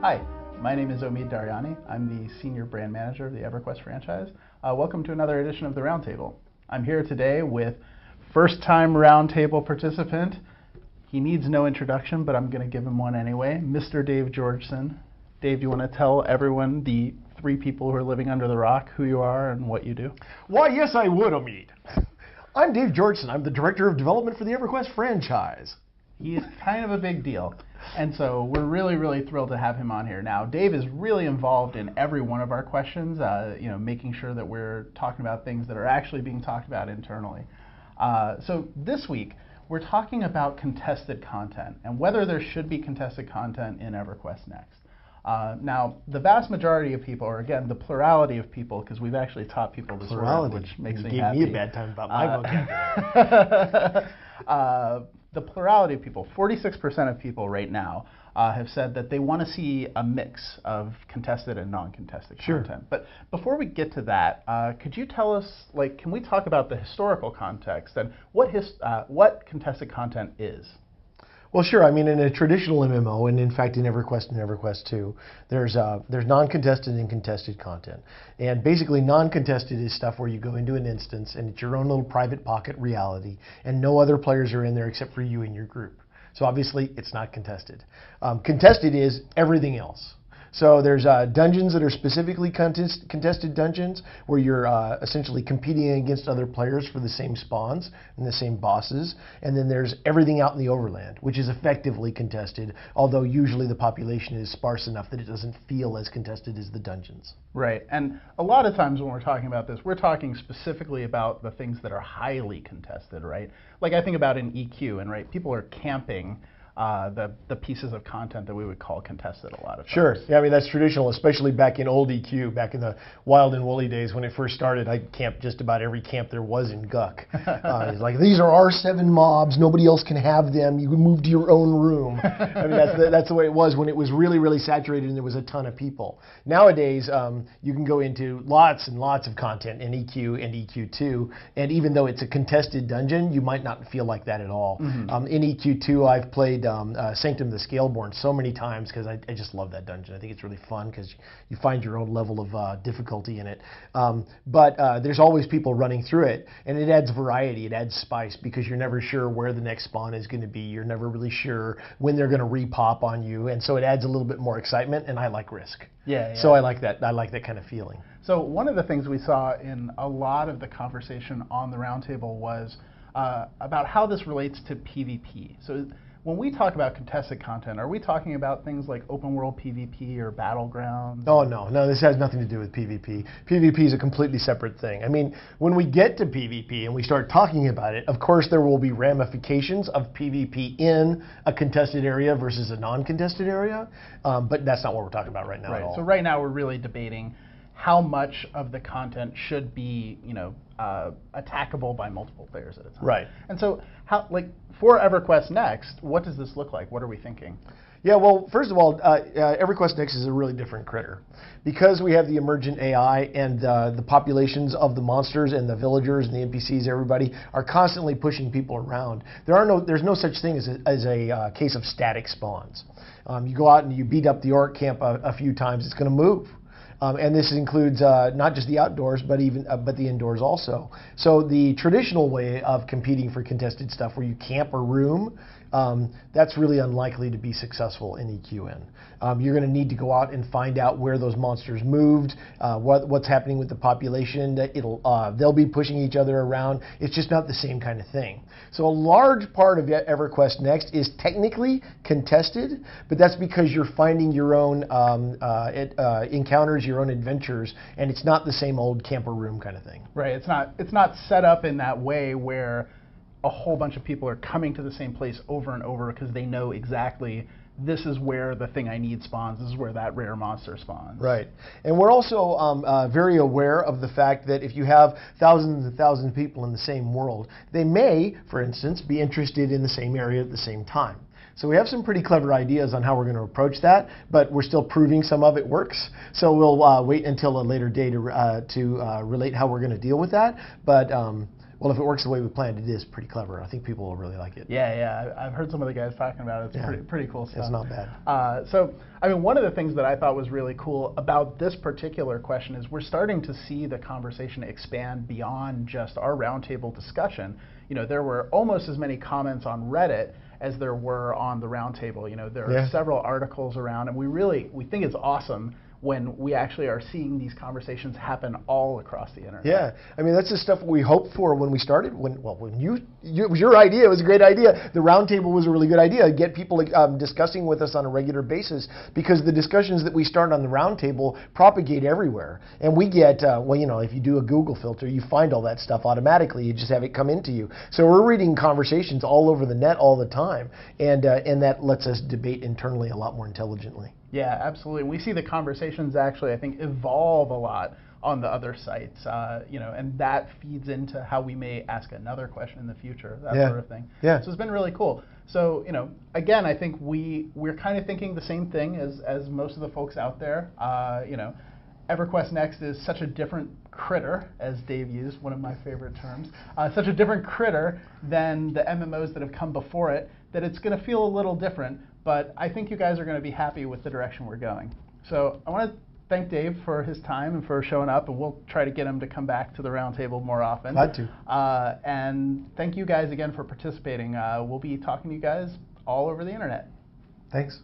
Hi, my name is Omid Daryani. I'm the Senior Brand Manager of the EverQuest franchise. Welcome to another edition of the Roundtable. I'm here today with first-time Roundtable participant. He needs no introduction, but I'm going to give him one anyway, Mr. Dave Georgeson. Dave, do you want to tell everyone, the three people who are living under the rock, who you are and what you do? Why, yes, I would, Omid. I'm Dave Georgeson. I'm the Director of Development for the EverQuest franchise. He is kind of a big deal. And so we're really, really thrilled to have him on here. Now, Dave is really involved in every one of our questions, making sure that we're talking about things that are actually being talked about internally. So this week, we're talking about contested content and whether there should be contested content in EverQuest Next. Now, the vast majority of people, or again, the plurality of people, because we've actually taught people this word, which makes me happy. You gave me a bad time about my vocabulary. The plurality of people, 46% of people right now, have said that they want to see a mix of contested and non-contested content. But before we get to that, could you tell us, can we talk about the historical context and what contested content is? Well, sure. I mean, in a traditional MMO, and in fact in EverQuest and EverQuest 2, there's non-contested and contested content. And basically, non-contested is stuff where you go into an instance and it's your own little private pocket reality, and no other players are in there except for you and your group. So obviously, it's not contested. Contested is everything else. So there's dungeons that are specifically contested dungeons where you're essentially competing against other players for the same spawns and the same bosses. And then there's everything out in the overland, which is effectively contested, although usually the population is sparse enough that it doesn't feel as contested as the dungeons. Right, and a lot of times when we're talking about this, we're talking specifically about the things that are highly contested, right? Like I think about in EQN, right? People are camping the pieces of content that we would call contested a lot of times. Sure. Yeah, I mean, that's traditional, especially back in old EQ, back in the wild and woolly days when it first started. I camped just about every camp there was in Guck. It's like, these are R7 mobs, nobody else can have them, you can move to your own room. I mean, that's the way it was when it was really, really saturated and there was a ton of people. Nowadays, you can go into lots and lots of content in EQ and EQ2, and even though it's a contested dungeon, you might not feel like that at all. In EQ2, I've played Sanctum the Scaleborn so many times because I just love that dungeon. I think it's really fun because you find your own level of difficulty in it. But there's always people running through it, and it adds variety, it adds spice, because you're never sure where the next spawn is going to be. You're never really sure when they're going to repop on you, and so it adds a little bit more excitement, and I like risk. Yeah. So I like that kind of feeling. So one of the things we saw in a lot of the conversation on the roundtable was about how this relates to PvP. So when we talk about contested content, are we talking about things like open world PvP or battlegrounds? Oh, no, this has nothing to do with PvP. PvP is a completely separate thing. I mean, when we get to PvP and we start talking about it, of course there will be ramifications of PvP in a contested area versus a non-contested area, but that's not what we're talking about right now at all. So right now we're really debating how much of the content should be, attackable by multiple players at a time. Right. And so, for EverQuest Next, what does this look like? What are we thinking? Yeah, well, first of all, EverQuest Next is a really different critter. Because we have the emergent AI and the populations of the monsters and the villagers and the NPCs, everybody, are constantly pushing people around. There's no such thing as a case of static spawns. You go out and you beat up the orc camp a few times, it's going to move. And this includes not just the outdoors, but the indoors also. So the traditional way of competing for contested stuff, where you camp a room, that's really unlikely to be successful in EQN. You're going to need to go out and find out where those monsters moved, what's happening with the population. They'll be pushing each other around. It's just not the same kind of thing. So a large part of EverQuest Next is technically contested, but that's because you're finding your own encounters, your own adventures, and it's not the same old camper room kind of thing. Right. It's not set up in that way where a whole bunch of people are coming to the same place over and over because they know exactly this is where the thing I need spawns, this is where that rare monster spawns. Right. And we're also very aware of the fact that if you have thousands and thousands of people in the same world, they may, for instance, be interested in the same area at the same time. So we have some pretty clever ideas on how we're going to approach that, but we're still proving some of it works. So we'll wait until a later day to relate how we're going to deal with that. But Well, if it works the way we planned, it is pretty clever. I think people will really like it. Yeah. I've heard some of the guys talking about it. It's pretty cool stuff. It's not bad. So, I mean, one of the things that I thought was really cool about this particular question is we're starting to see the conversation expand beyond just our roundtable discussion. You know, there were almost as many comments on Reddit as there were on the roundtable. You know, there are several articles around, and we think it's awesome when we actually are seeing these conversations happen all across the internet. Yeah, I mean, that's the stuff we hoped for when we started. When it was your idea, it was a great idea. The roundtable was a really good idea. Get people discussing with us on a regular basis, because the discussions that we start on the roundtable propagate everywhere. And we get, well, you know, if you do a Google filter, you find all that stuff automatically. You just have it come into you. So we're reading conversations all over the net all the time, and that lets us debate internally a lot more intelligently. Yeah, absolutely. We see the conversations actually, I think, evolve a lot on the other sites, you know, and that feeds into how we may ask another question in the future, that sort of thing. Yeah. So it's been really cool. So, you know, again, I think we're kind of thinking the same thing as most of the folks out there. You know, EverQuest Next is such a different critter, as Dave used, one of my favorite terms, such a different critter than the MMOs that have come before it, that it's going to feel a little different. But I think you guys are going to be happy with the direction we're going. So I want to thank Dave for his time and for showing up, and we'll try to get him to come back to the roundtable more often. Glad to. And thank you guys again for participating. We'll be talking to you guys all over the internet. Thanks.